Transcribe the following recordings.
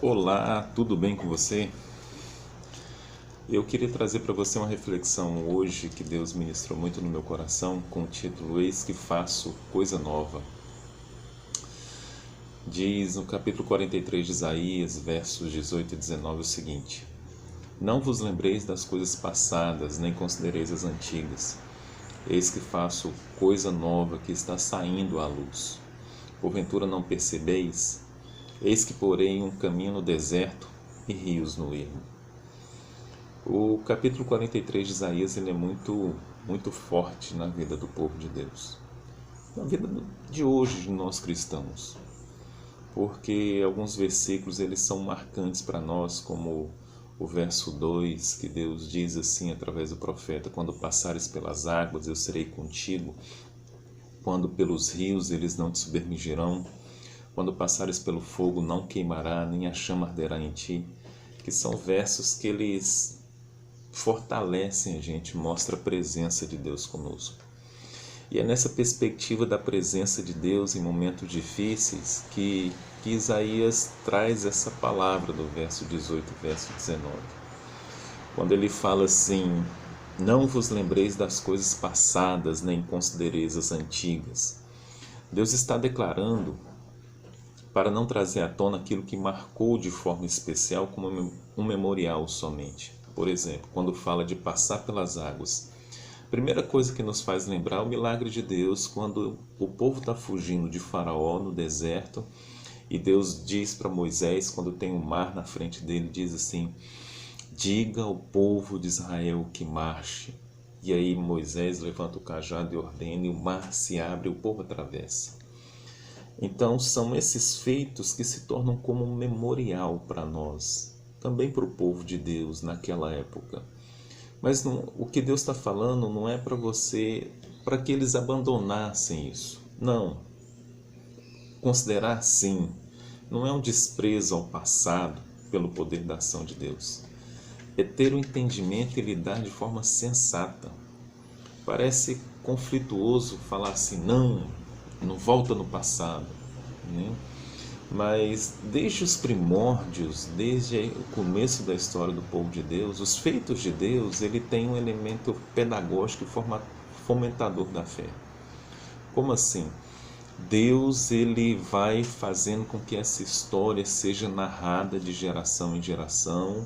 Olá, tudo bem com você? Eu queria trazer para você uma reflexão hoje que Deus ministrou muito no meu coração com o título Eis que faço coisa nova. Diz no capítulo 43 de Isaías, versos 18 e 19 o seguinte: Não vos lembreis das coisas passadas, nem considereis as antigas. Eis que faço coisa nova que está saindo à luz. Porventura não percebeis? Eis que porei um caminho no deserto e rios no ermo. O capítulo 43 de Isaías ele é muito forte na vida do povo de Deus, na vida de hoje de nós cristãos, porque alguns versículos eles são marcantes para nós, como o verso 2, que Deus diz assim através do profeta: Quando passares pelas águas eu serei contigo, quando pelos rios eles não te submergirão, quando passares pelo fogo não queimará, nem a chama arderá em ti, que são versos que eles fortalecem a gente, mostra a presença de Deus conosco. E é nessa perspectiva da presença de Deus em momentos difíceis que Isaías traz essa palavra do verso 18 e verso 19. Quando ele fala assim: Não vos lembreis das coisas passadas, nem considereis as antigas. Deus está declarando para não trazer à tona aquilo que marcou de forma especial como um memorial somente. Por exemplo, quando fala de passar pelas águas, a primeira coisa que nos faz lembrar é o milagre de Deus quando o povo está fugindo de Faraó no deserto e Deus diz para Moisés, quando tem um mar na frente dele, diz assim: diga ao povo de Israel que marche. E aí Moisés levanta o cajado e ordena, e o mar se abre e o povo atravessa. Então são esses feitos que se tornam como um memorial para nós, também para o povo de Deus naquela época. Mas o que Deus está falando não é para você, para que eles abandonassem isso. Não. Considerar sim, não é um desprezo ao passado pelo poder da ação de Deus. É ter o entendimento e lidar de forma sensata. Parece conflituoso falar assim: não volta no passado, né? Mas desde os primórdios, desde o começo da história do povo de Deus, os feitos de Deus, ele tem um elemento pedagógico e fomentador da fé. Como assim? Deus ele vai fazendo com que essa história seja narrada de geração em geração,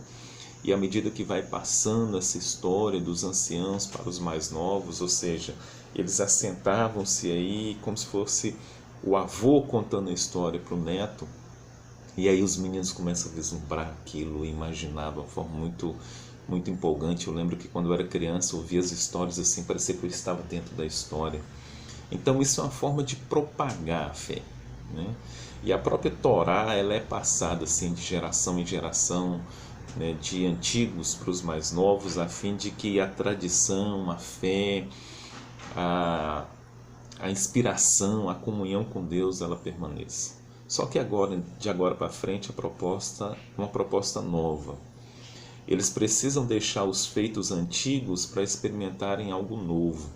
e à medida que vai passando essa história dos anciãos para os mais novos, ou seja, eles assentavam-se aí como se fosse o avô contando a história para o neto, e aí os meninos começam a vislumbrar aquilo e imaginar de uma forma muito empolgante. Eu lembro que quando eu era criança eu ouvia as histórias assim, parecia que eu estava dentro da história. Então isso é uma forma de propagar a fé, né? E a própria Torá ela é passada assim de geração em geração, né, de antigos para os mais novos, a fim de que a tradição, a fé, a, a inspiração, a comunhão com Deus ela permaneça. Só que agora, de agora para frente, a proposta é uma proposta nova. Eles precisam deixar os feitos antigos para experimentarem algo novo.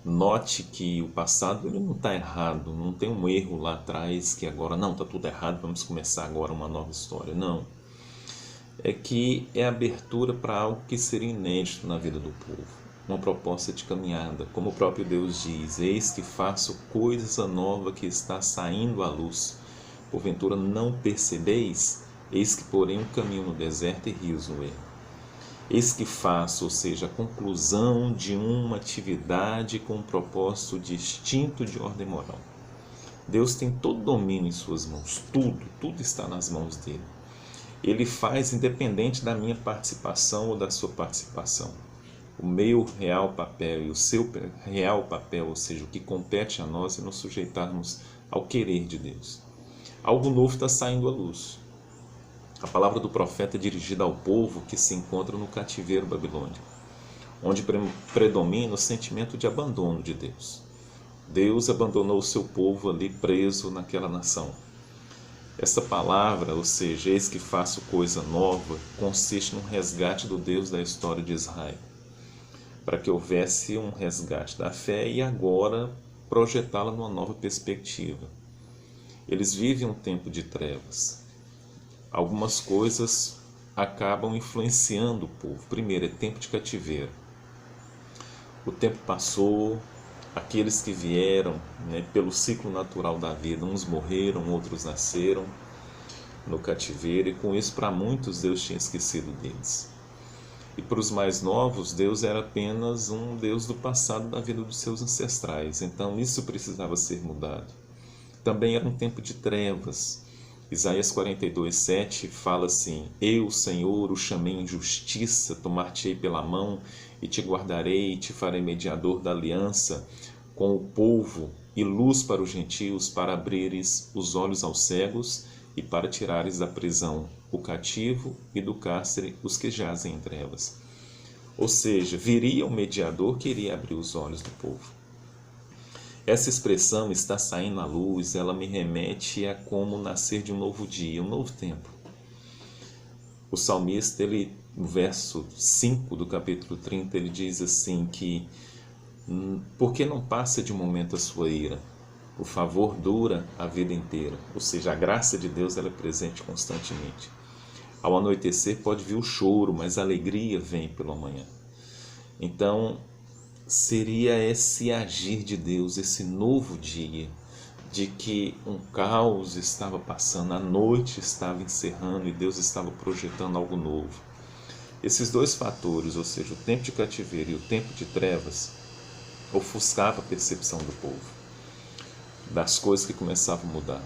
Note que o passado ele não está errado, não tem um erro lá atrás que agora não está tudo errado, vamos começar agora uma nova história. Não. É que é abertura para algo que seria inédito na vida do povo. Uma proposta de caminhada, como o próprio Deus diz: Eis que faço coisa nova que está saindo à luz. Porventura não percebeis? Eis que porém um caminho no deserto e rios no ermo. Eis que faço, ou seja, a conclusão de uma atividade com um propósito distinto de ordem moral. Deus tem todo domínio em suas mãos, tudo está nas mãos dele. Ele faz independente da minha participação ou da sua participação. O meu real papel e o seu real papel, ou seja, o que compete a nós, é nos sujeitarmos ao querer de Deus. Algo novo está saindo à luz. A palavra do profeta é dirigida ao povo que se encontra no cativeiro babilônico, onde predomina o sentimento de abandono de Deus. Deus abandonou o seu povo ali preso naquela nação. Essa palavra, ou seja, eis que faço coisa nova, consiste num resgate do Deus da história de Israel, para que houvesse um resgate da fé e agora projetá-la numa nova perspectiva. Eles vivem um tempo de trevas. algumas coisas acabam influenciando o povo. Primeiro, é tempo de cativeiro. O tempo passou, aqueles que vieram, pelo ciclo natural da vida, uns morreram, outros nasceram no cativeiro, e com isso, para muitos, Deus tinha esquecido deles. E para os mais novos, Deus era apenas um Deus do passado da vida dos seus ancestrais. Então isso precisava ser mudado. Também era um tempo de trevas. Isaías 42:7 fala assim: Eu, Senhor, o chamei em justiça, tomar-te-ei pela mão e te guardarei, e te farei mediador da aliança com o povo e luz para os gentios, para abrires os olhos aos cegos e para tirares da prisão o cativo e do cárcere os que jazem em trevas. Ou seja, viria um mediador que iria abrir os olhos do povo. Essa expressão está saindo à luz, ela me remete a como nascer de um novo dia, um novo tempo. O salmista, no verso 5 do capítulo 30, ele diz assim que porque não passa de momento a sua ira, o favor dura a vida inteira. Ou seja, a graça de Deus ela é presente constantemente. Ao anoitecer pode vir o choro, mas a alegria vem pela manhã. Então, seria esse agir de Deus, esse novo dia, de que um caos estava passando, a noite estava encerrando e Deus estava projetando algo novo. Esses dois fatores, ou seja, o tempo de cativeiro e o tempo de trevas, ofuscava a percepção do povo, das coisas que começavam a mudar.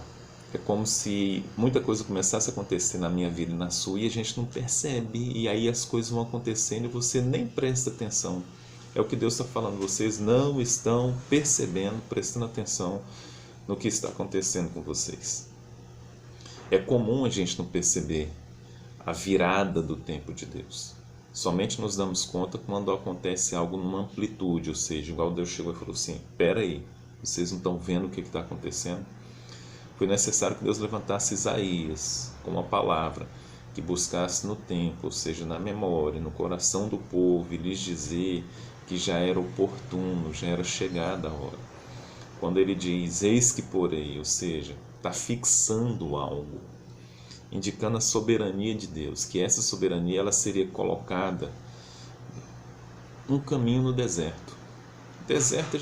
É como se muita coisa começasse a acontecer na minha vida e na sua e a gente não percebe, e aí as coisas vão acontecendo e você nem presta atenção. É o que Deus está falando, vocês não estão percebendo, prestando atenção no que está acontecendo com vocês. É comum a gente não perceber a virada do tempo de Deus. Somente nos damos conta quando acontece algo numa amplitude, ou seja, igual Deus chegou e falou assim: espera aí, vocês não estão vendo o que está acontecendo? Foi necessário que Deus levantasse Isaías com uma palavra que buscasse no tempo, ou seja, na memória, no coração do povo, e lhes dizer que já era oportuno, já era chegada a hora. Quando ele diz, eis que porei, ou seja, está fixando algo, indicando a soberania de Deus, que essa soberania ela seria colocada um caminho no deserto. Deserto,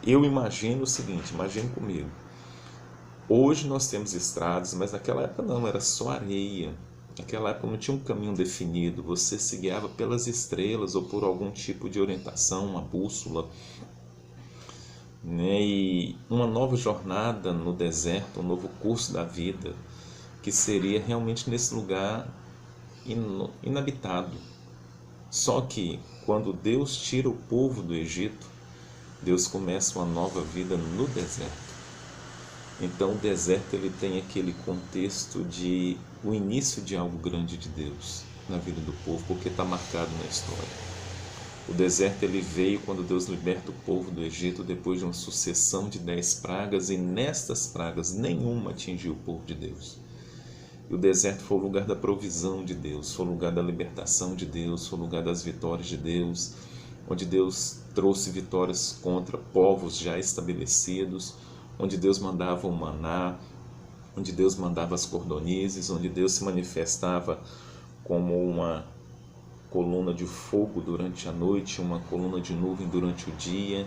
eu imagino o seguinte, imagine comigo. Hoje nós temos estradas, mas naquela época não, era só areia. Naquela época não tinha um caminho definido, você se guiava pelas estrelas ou por algum tipo de orientação, uma bússola. E uma nova jornada no deserto, um novo curso da vida, que seria realmente nesse lugar inabitado. Só que quando Deus tira o povo do Egito, Deus começa uma nova vida no deserto. Então o deserto ele tem aquele contexto de o início de algo grande de Deus na vida do povo, porque está marcado na história. O deserto ele veio quando Deus liberta o povo do Egito depois de uma sucessão de 10 pragas, e nestas pragas nenhuma atingiu o povo de Deus. E o deserto foi o lugar da provisão de Deus, foi o lugar da libertação de Deus, foi o lugar das vitórias de Deus, onde Deus trouxe vitórias contra povos já estabelecidos, onde Deus mandava o maná, onde Deus mandava as cordonizes, onde Deus se manifestava como uma coluna de fogo durante a noite, uma coluna de nuvem durante o dia.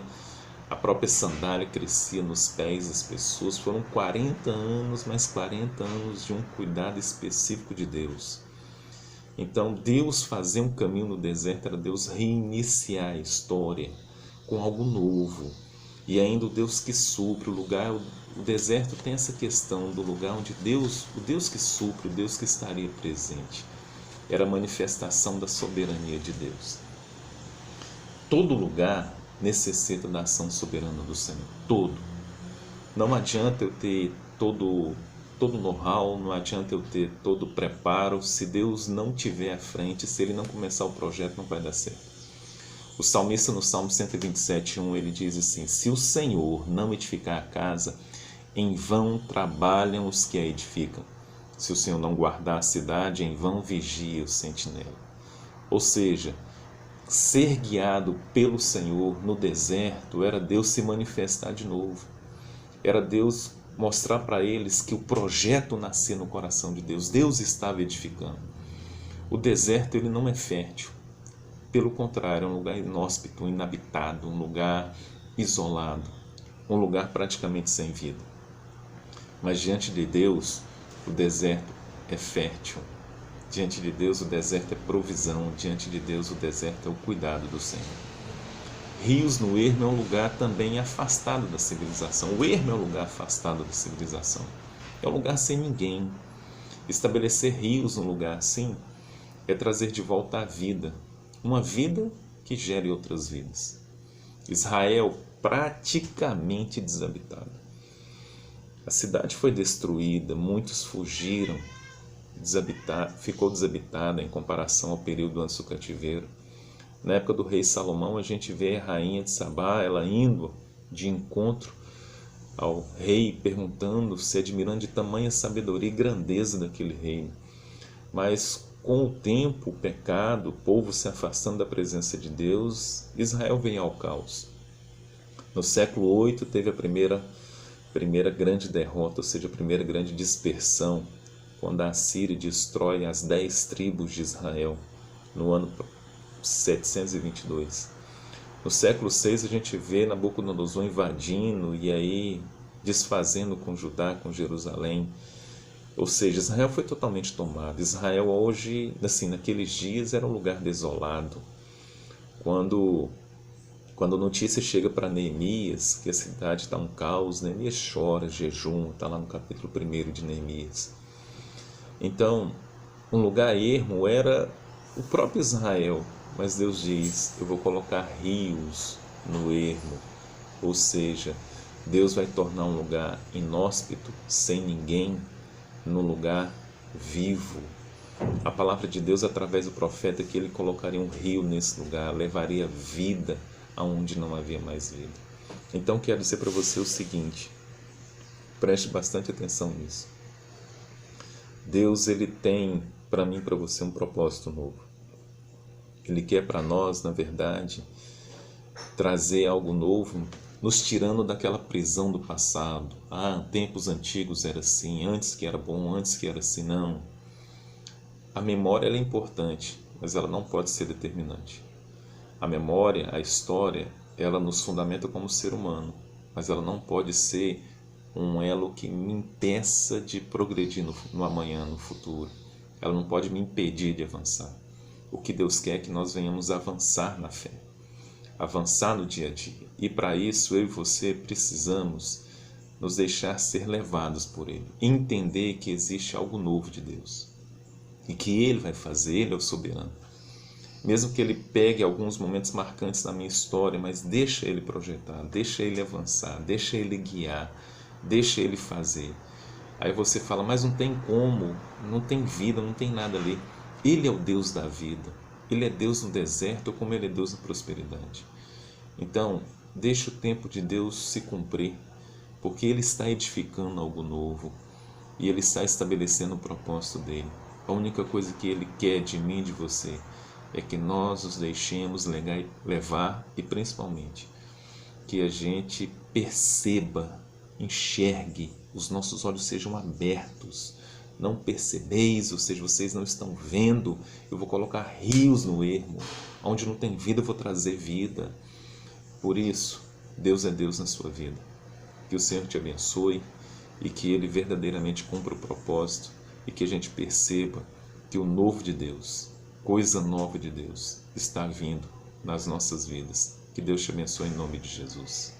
A própria sandália crescia nos pés das pessoas. Foram 40 anos, mais 40 anos de um cuidado específico de Deus. Então, Deus fazer um caminho no deserto era Deus reiniciar a história com algo novo. E ainda o Deus que supre, o deserto tem essa questão do lugar onde Deus, o Deus que supre, o Deus que estaria presente. Era a manifestação da soberania de Deus. Todo lugar necessita da ação soberana do Senhor. Todo. Não adianta eu ter todo know-how, não adianta eu ter todo o preparo, se Deus não estiver à frente, se Ele não começar o projeto, não vai dar certo. O salmista no Salmo 127:1, ele diz assim: se o Senhor não edificar a casa, em vão trabalham os que a edificam. Se o Senhor não guardar a cidade, em vão vigia o sentinela. Ou seja, ser guiado pelo Senhor no deserto era Deus se manifestar de novo. Era Deus mostrar para eles que o projeto nascia no coração de Deus. Deus estava edificando. O deserto ele não é fértil. Pelo contrário, é um lugar inóspito, inabitado, um lugar isolado, um lugar praticamente sem vida. Mas diante de Deus, o deserto é fértil. Diante de Deus, o deserto é provisão. Diante de Deus, o deserto é o cuidado do Senhor. Rios no ermo é um lugar também afastado da civilização. O ermo é um lugar afastado da civilização. É um lugar sem ninguém. Estabelecer rios num lugar assim é trazer de volta a vida. Uma vida que gere outras vidas. Israel praticamente desabitada. A cidade foi destruída, muitos fugiram, ficou desabitada em comparação ao período antes do cativeiro. Na época do rei Salomão, a gente vê a rainha de Sabá, ela indo de encontro ao rei, perguntando, se admirando de tamanha sabedoria e grandeza daquele reino. Mas com o tempo, o pecado, o povo se afastando da presença de Deus, Israel vem ao caos. No século VIII teve a primeira grande derrota, ou seja, a primeira grande dispersão, quando a Assíria destrói as 10 tribos de Israel, no ano 722. No século VI a gente vê Nabucodonosor invadindo e aí desfazendo com Judá, com Jerusalém. Ou seja, Israel foi totalmente tomado. Israel hoje, assim, naqueles dias era um lugar desolado. Quando a notícia chega para Neemias que a cidade está um caos, Neemias chora, jejum, está lá no capítulo 1 de Neemias. Então, um lugar ermo era o próprio Israel, mas Deus diz, eu vou colocar rios no ermo, ou seja, Deus vai tornar um lugar inóspito, sem ninguém, num lugar vivo. A palavra de Deus, através do profeta, que ele colocaria um rio nesse lugar, levaria vida aonde não havia mais vida. Então, quero dizer para você o seguinte, preste bastante atenção nisso. Deus, ele tem para mim e para você um propósito novo. Ele quer para nós, na verdade, trazer algo novo, nos tirando daquela prisão do passado. Tempos antigos era assim, antes que era bom, antes que era assim. Não. A memória ela é importante, mas ela não pode ser determinante. A memória, a história, ela nos fundamenta como ser humano, mas ela não pode ser um elo que me impeça de progredir no amanhã, no futuro. Ela não pode me impedir de avançar. O que Deus quer é que nós venhamos avançar na fé, avançar no dia a dia. E para isso, eu e você precisamos nos deixar ser levados por Ele. Entender que existe algo novo de Deus. E que Ele vai fazer, Ele é o soberano. Mesmo que Ele pegue alguns momentos marcantes na minha história, mas deixa Ele projetar, deixa Ele avançar, deixa Ele guiar, deixa Ele fazer. Aí você fala, mas não tem como, não tem vida, não tem nada ali. Ele é o Deus da vida. Ele é Deus no deserto, como Ele é Deus na prosperidade. Então, deixa o tempo de Deus se cumprir, porque Ele está edificando algo novo e Ele está estabelecendo o propósito dEle. A única coisa que Ele quer de mim e de você é que nós os deixemos levar e principalmente que a gente perceba, enxergue, os nossos olhos sejam abertos. Não percebeis, ou seja, vocês não estão vendo. Eu vou colocar rios no ermo. Onde não tem vida, eu vou trazer vida. Por isso, Deus é Deus na sua vida. Que o Senhor te abençoe e que Ele verdadeiramente cumpra o propósito e que a gente perceba que o novo de Deus, coisa nova de Deus, está vindo nas nossas vidas. Que Deus te abençoe em nome de Jesus.